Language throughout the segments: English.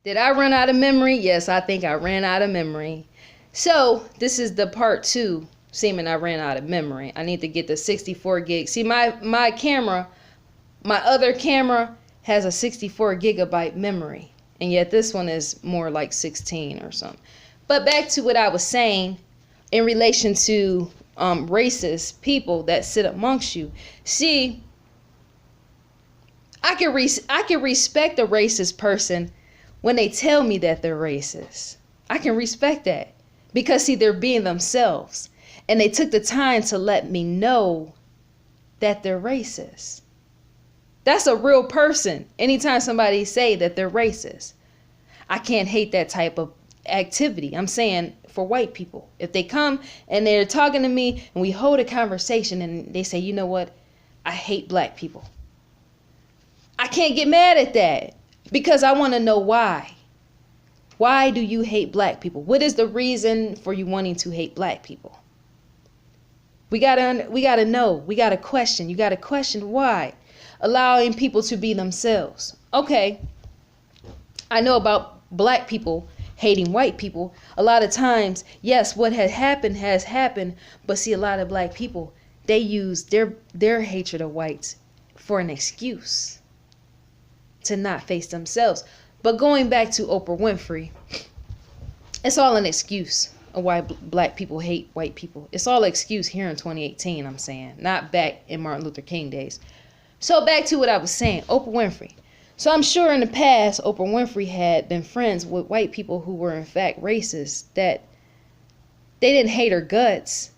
Did I run out of memory? Yes, I think I ran out of memory. So this is the part 2, seeming I ran out of memory. I need to get the 64 gig. See, my camera, my other camera has a 64 gigabyte memory. And yet this one is more like 16 or something. But back to what I was saying in relation to racist people that sit amongst you. See, I can respect a racist person when they tell me that they're racist. I can respect that because, see, they're being themselves and they took the time to let me know that they're racist. That's a real person. Anytime somebody say that they're racist, I can't hate that type of activity. I'm saying for white people, if they come and they're talking to me and we hold a conversation and they say, you know what, I hate black people. I can't get mad at that because I want to know why. Why do you hate black people? What is the reason for you wanting to hate black people? We gotta know. We gotta question. You gotta question why. Allowing people to be themselves. Okay, I know about black people hating white people. A lot of times, yes, what has happened, but see, a lot of black people, they use their hatred of whites for an excuse to not face themselves. But going back to Oprah Winfrey, it's all an excuse of why black people hate white people. It's all an excuse here in 2018, I'm saying, not back in Martin Luther King days. So back to what I was saying, Oprah Winfrey. So I'm sure in the past, Oprah Winfrey had been friends with white people who were in fact racist, that they didn't hate her guts.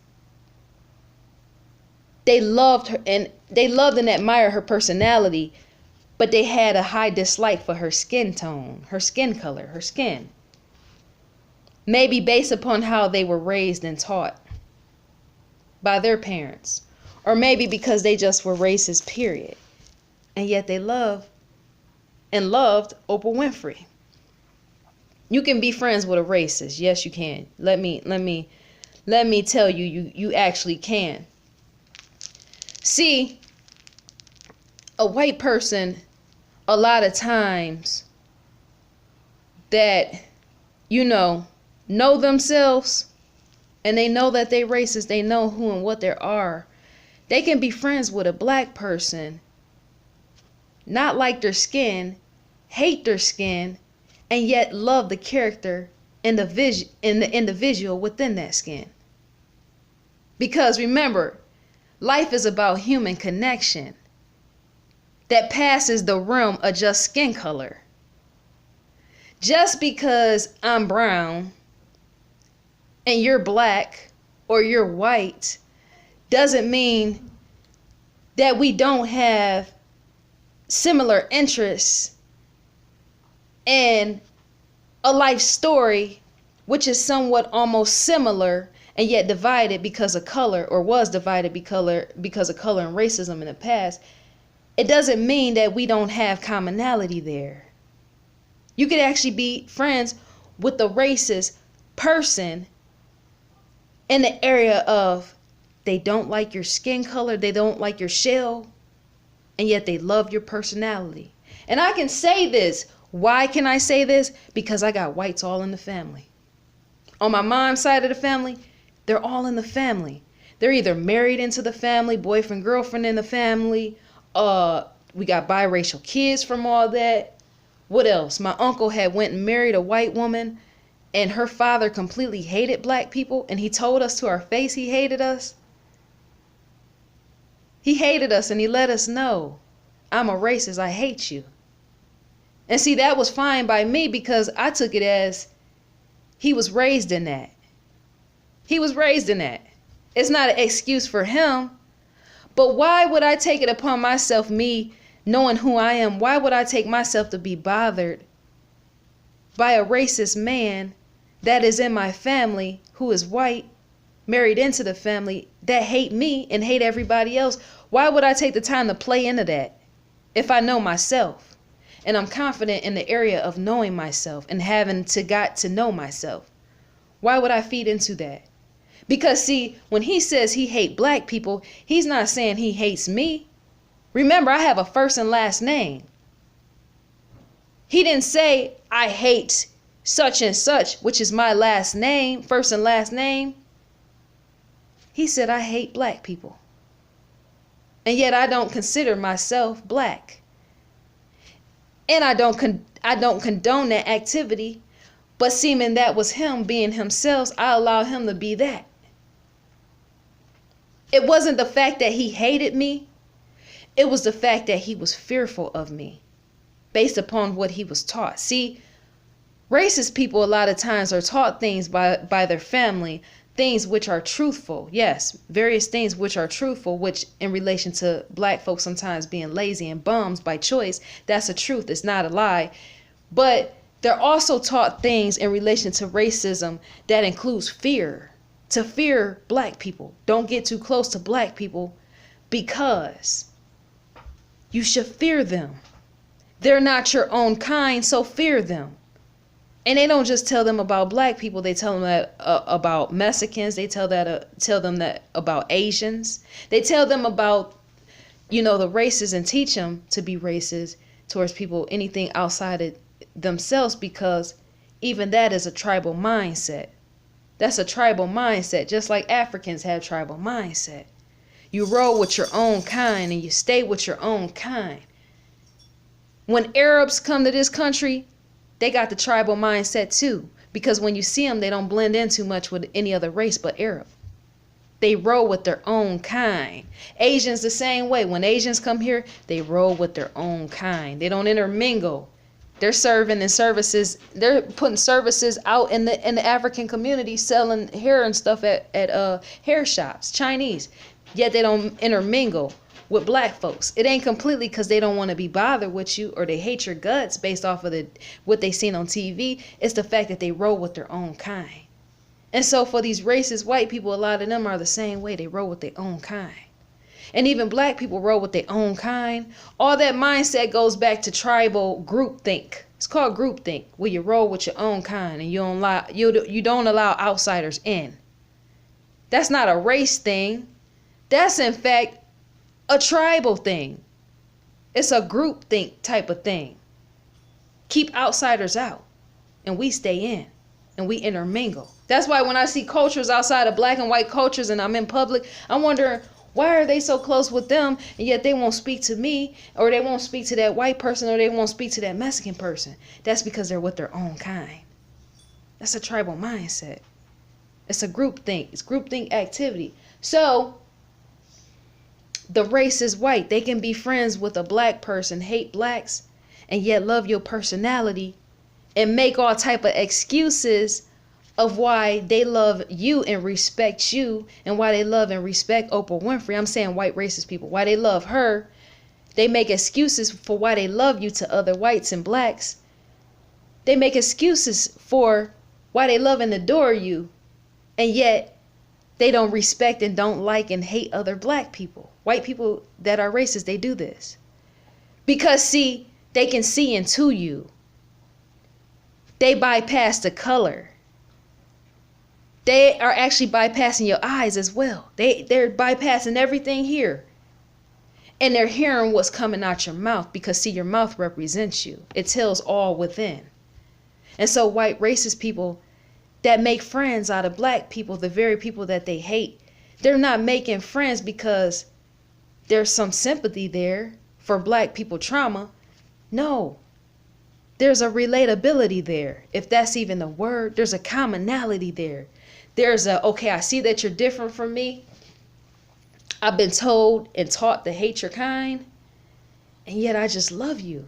They loved her and admired her personality, but they had a high dislike for her skin tone, her skin color, her skin. Maybe based upon how they were raised and taught by their parents. Or maybe because they just were racist, period. And yet they loved Oprah Winfrey. You can be friends with a racist. Yes, you can. Let me tell you, you actually can. See, a white person, a lot of times that, know themselves and they know that they racist, they know who and what they are. They can be friends with a black person, not like their skin, hate their skin, and yet love the character and the individual within that skin. Because remember, life is about human connection that passes the realm of just skin color. Just because I'm brown and you're black or you're white doesn't mean that we don't have similar interests and a life story which is somewhat almost similar and yet divided because of color, or was divided because of color and racism in the past. It doesn't mean that we don't have commonality there. You could actually be friends with the racist person in the area of they don't like your skin color, they don't like your shell, and yet they love your personality. And I can say this. Why can I say this? Because I got whites all in the family. On my mom's side of the family, they're all in the family. They're either married into the family, boyfriend, girlfriend in the family. We got biracial kids from all that. What else? My uncle had went and married a white woman, and her father completely hated black people, and he told us to our face he hated us. He hated us, and he let us know, I'm a racist, I hate you. And see, that was fine by me because I took it as he was raised in that. He was raised in that. It's not an excuse for him. But why would I take it upon myself, me knowing who I am? Why would I take myself to be bothered by a racist man that is in my family who is white, married into the family, that hate me and hate everybody else? Why would I take the time to play into that if I know myself? And I'm confident in the area of knowing myself and having got to know myself. Why would I feed into that? Because see, when he says he hates black people, he's not saying he hates me. Remember, I have a first and last name. He didn't say, I hate such and such, which is my last name, first and last name. He said, I hate black people. And yet I don't consider myself black. And I don't condone that activity. But seeming that was him being himself, I allow him to be that. It wasn't the fact that he hated me. It was the fact that he was fearful of me based upon what he was taught. See, racist people a lot of times are taught things by their family, things which are truthful. Yes, various things which are truthful, which in relation to black folks sometimes being lazy and bums by choice, that's a truth. It's not a lie. But they're also taught things in relation to racism that includes fear. To fear black people. Don't get too close to black people because you should fear them. They're not your own kind, so fear them. And they don't just tell them about black people. They tell them that about Mexicans. They tell them that about Asians. They tell them about, the races and teach them to be racist towards people, anything outside of themselves, because even that is a tribal mindset. That's a tribal mindset, just like Africans have tribal mindset. You roll with your own kind and you stay with your own kind. When Arabs come to this country, they got the tribal mindset too, because when you see them, they don't blend in too much with any other race but Arab. They roll with their own kind. Asians the same way. When Asians come here, they roll with their own kind. They don't intermingle. They're serving in services. They're putting services out in the African community, selling hair and stuff at hair shops, Chinese. Yet they don't intermingle with black folks. It ain't completely because they don't want to be bothered with you or they hate your guts based off of what they seen on TV. It's the fact that they roll with their own kind. And so for these racist white people, a lot of them are the same way. They roll with their own kind. And even black people roll with their own kind. All that mindset goes back to tribal groupthink. It's called groupthink, where you roll with your own kind and you don't allow outsiders in. That's not a race thing. That's in fact a tribal thing. It's a groupthink type of thing. Keep outsiders out and we stay in and we intermingle. That's why when I see cultures outside of black and white cultures and I'm in public, I'm wondering, why are they so close with them and yet they won't speak to me, or they won't speak to that white person, or they won't speak to that Mexican person? That's because they're with their own kind. That's a tribal mindset. It's a groupthink. It's groupthink activity. So the race is white. They can be friends with a black person, hate blacks, and yet love your personality and make all type of excuses of why they love you and respect you, and why they love and respect Oprah Winfrey. I'm saying white racist people. Why they love her. They make excuses for why they love you to other whites and blacks. They make excuses for why they love and adore you, and yet they don't respect and don't like and hate other black people. White people that are racist, they do this. Because see, they can see into you. They bypass the color. They are actually bypassing your eyes as well. They're bypassing everything here. And they're hearing what's coming out your mouth, because see, your mouth represents you. It tells all within. And so white racist people that make friends out of black people, the very people that they hate, they're not making friends because there's some sympathy there for black people trauma. No. There's a relatability there. If that's even a word, there's a commonality there. There's okay, I see that you're different from me. I've been told and taught to hate your kind, and yet I just love you.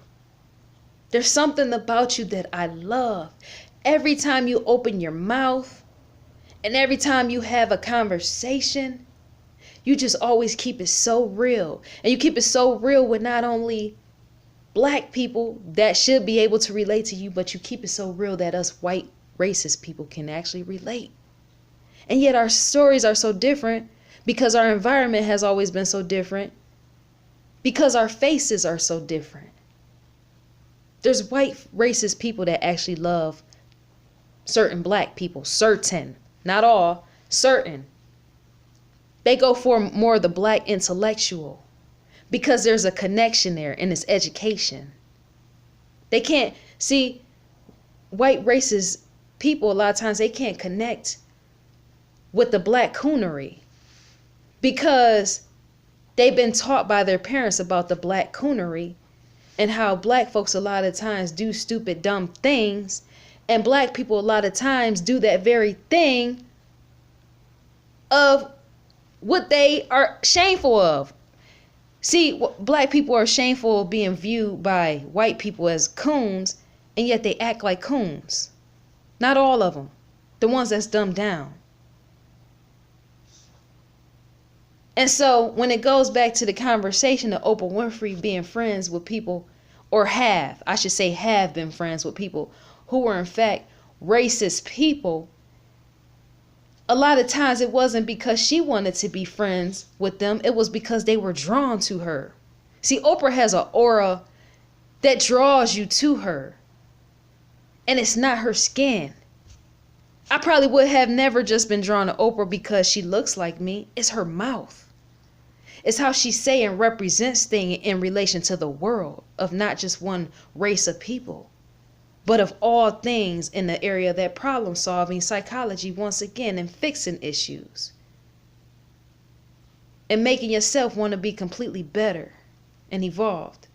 There's something about you that I love. Every time you open your mouth and every time you have a conversation, you just always keep it so real. And you keep it so real with not only black people that should be able to relate to you, but you keep it so real that us white racist people can actually relate. And yet our stories are so different because our environment has always been so different, because our faces are so different. There's white racist people that actually love certain black people, certain, not all, certain. They go for more of the black intellectual because there's a connection there and it's education. They can't See, white racist people, a lot of times they can't connect with the black coonery because they've been taught by their parents about the black coonery and how black folks a lot of times do stupid, dumb things. And black people a lot of times do that very thing of what they are shameful of. See, black people are shameful of being viewed by white people as coons, and yet they act like coons. Not all of them. The ones that's dumbed down. And so when it goes back to the conversation of Oprah Winfrey being friends with people, or have been friends with people who were in fact racist people, a lot of times it wasn't because she wanted to be friends with them. It was because they were drawn to her. See, Oprah has an aura that draws you to her. And it's not her skin. I probably would have never just been drawn to Oprah because she looks like me. It's her mouth. It's how she say and represents things in relation to the world of not just one race of people, but of all things in the area of that problem solving, psychology, once again, and fixing issues. And making yourself want to be completely better and evolved.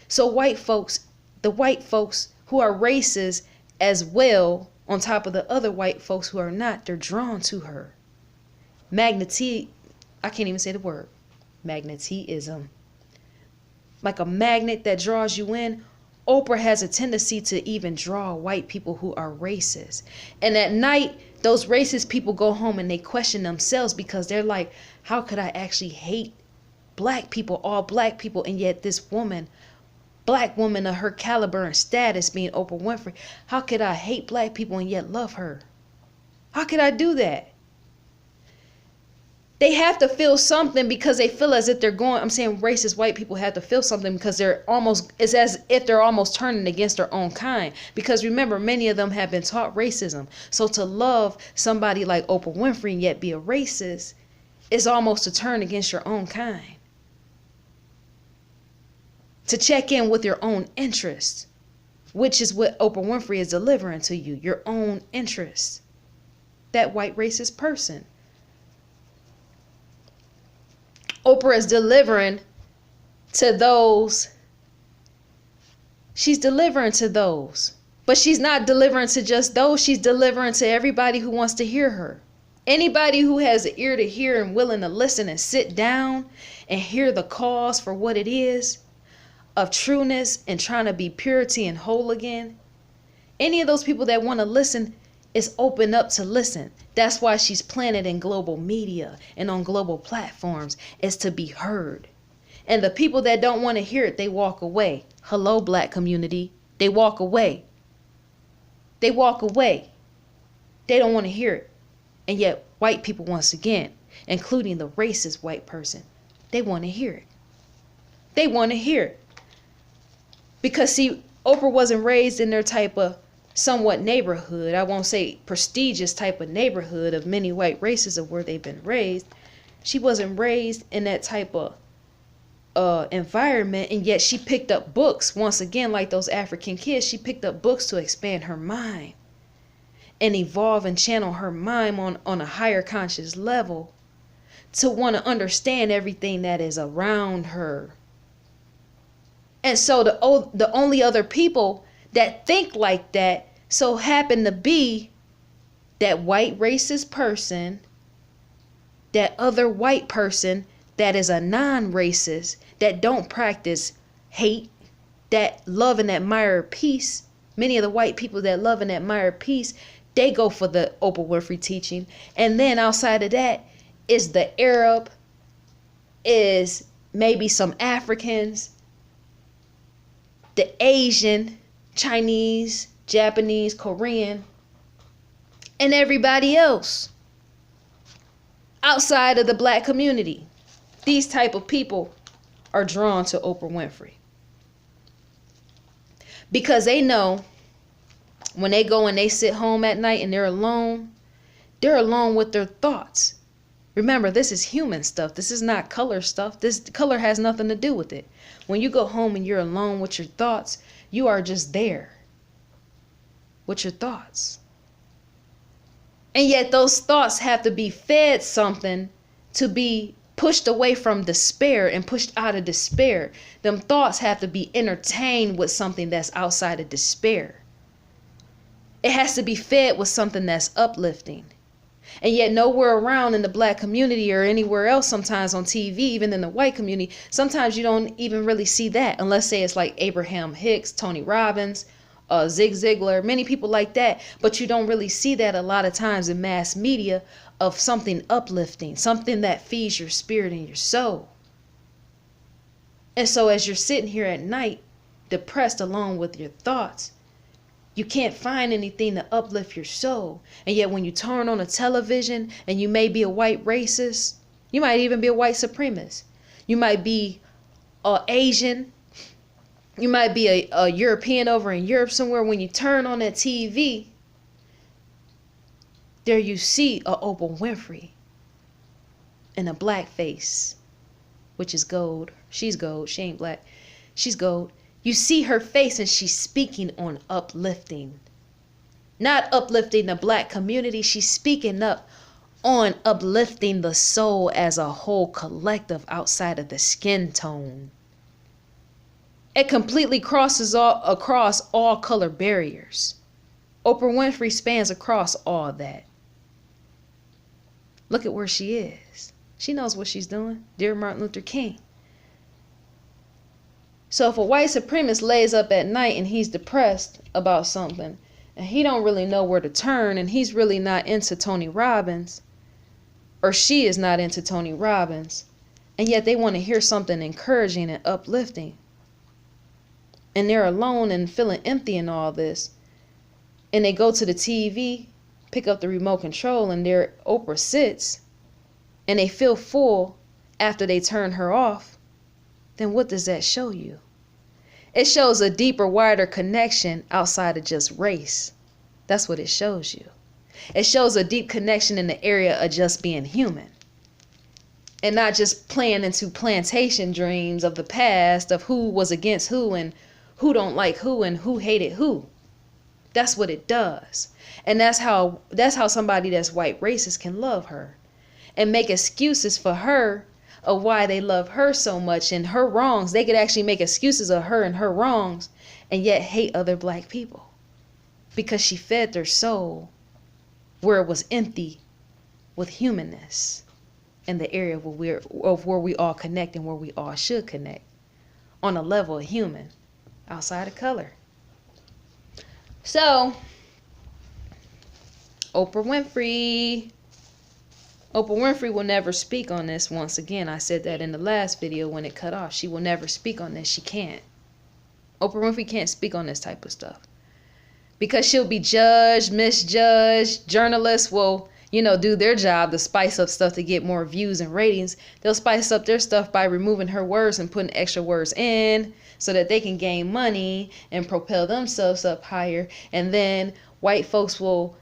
So the white folks who are racist as well, on top of the other white folks who are not, they're drawn to her. I can't even say the word. Magnetism. Like a magnet that draws you in. Oprah has a tendency to even draw white people who are racist. And at night, those racist people go home and they question themselves because they're like, how could I actually hate black people, all black people, and yet this woman, black woman of her caliber and status being Oprah Winfrey, how could I hate black people and yet love her? How could I do that? They have to feel something because they feel as if they're going, I'm saying racist white people have to feel something because it's as if they're almost turning against their own kind. Because remember, many of them have been taught racism. So to love somebody like Oprah Winfrey and yet be a racist is almost to turn against your own kind. To check in with your own interests, which is what Oprah Winfrey is delivering to you, your own interests. That white racist person. Oprah is delivering to those. She's delivering to those. But she's not delivering to just those. She's delivering to everybody who wants to hear her. Anybody who has an ear to hear and willing to listen and sit down and hear the cause for what it is of trueness and trying to be purity and whole again. Any of those people that want to listen is open up to listen. That's why she's planted in global media and on global platforms, is to be heard. And the people that don't want to hear it, they walk away. Hello, black community. They walk away. They walk away. They don't want to hear it. And yet white people, once again, including the racist white person, they want to hear it. They want to hear it. Because see, Oprah wasn't raised in their type of somewhat neighborhood. I won't say prestigious type of neighborhood of many white races of where they've been raised. She wasn't raised in that type of environment, and yet she picked up books. Once again, like those African kids, she picked up books to expand her mind and evolve and channel her mind on a higher conscious level to want to understand everything that is around her. And so the only other people that think like that so happen to be that white racist person, that other white person that is a non-racist, that don't practice hate, that love and admire peace. Many of the white people that love and admire peace, they go for the Oprah Winfrey teaching. And then outside of that is the Arab, is maybe some Africans, the Asian, Chinese, Japanese, Korean, and everybody else outside of the black community. These type of people are drawn to Oprah Winfrey because they know when they go and they sit home at night and they're alone with their thoughts. Remember, this is human stuff. This is not color stuff. This color has nothing to do with it. When you go home and you're alone with your thoughts, you are just there. with your thoughts. And yet those thoughts have to be fed something to be pushed away from despair and pushed out of despair. Them thoughts have to be entertained with something that's outside of despair. It has to be fed with something that's uplifting. And yet nowhere around in the Black community or anywhere else, sometimes on TV, even in the white community, sometimes you don't even really see that, unless say it's like Abraham Hicks, Tony Robbins, Zig Ziglar, many people like that. But you don't really see that a lot of times in mass media, of something uplifting, something that feeds your spirit and your soul. And so as you're sitting here at night, depressed along with your thoughts, you can't find anything to uplift your soul. And yet when you turn on a television, and you may be a white racist, you might even be a white supremacist, you might be Asian, you might be a European over in Europe somewhere. When you turn on that TV, there you see a Oprah Winfrey in a black face, which is gold. She's gold. She ain't black. She's gold. You see her face and she's speaking on uplifting. Not uplifting the Black community. She's speaking up on uplifting the soul as a whole collective outside of the skin tone. It completely crosses across all color barriers. Oprah Winfrey spans across all that. Look at where she is. She knows what she's doing. Dear Martin Luther King. So if a white supremacist lays up at night and he's depressed about something, and he don't really know where to turn, and he's really not into Tony Robbins, or she is not into Tony Robbins, and yet they want to hear something encouraging and uplifting, and they're alone and feeling empty in all this, and they go to the TV, pick up the remote control, and there Oprah sits, and they feel full after they turn her off, then what does that show you? It shows a deeper, wider connection outside of just race. That's what it shows you. It shows a deep connection in the area of just being human. And not just playing into plantation dreams of the past of who was against who and who don't like who and who hated who. That's what it does. And that's how somebody that's white racist can love her and make excuses for her of why they love her so much and her wrongs. They could actually make excuses of her and her wrongs and yet hate other black people because she fed their soul where it was empty with humanness in the area where we all connect and where we all should connect on a level of human outside of color. So Oprah Winfrey will never speak on this. Once again, I said that in the last video when it cut off. She will never speak on this. She can't. Oprah Winfrey can't speak on this type of stuff because she'll be judged, misjudged. Journalists will, do their job to spice up stuff to get more views and ratings. They'll spice up their stuff by removing her words and putting extra words in so that they can gain money and propel themselves up higher. And then white folks will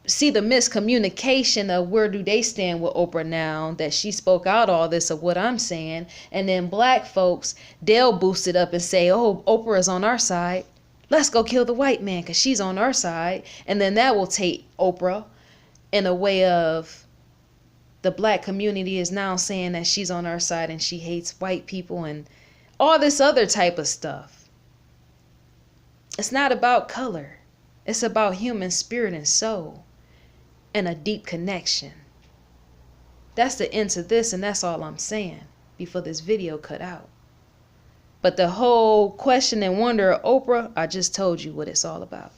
see the miscommunication of where do they stand with Oprah now that she spoke out all this of what I'm saying. And then black folks, they'll boost it up and say, oh, Oprah is on our side. Let's go kill the white man because she's on our side. And then that will take Oprah in a way of the black community is now saying that she's on our side and she hates white people and all this other type of stuff. It's not about color. It's about human spirit and soul. And a deep connection. That's the end to this, and that's all I'm saying before this video cut out. But the whole question and wonder of Oprah, I just told you what it's all about.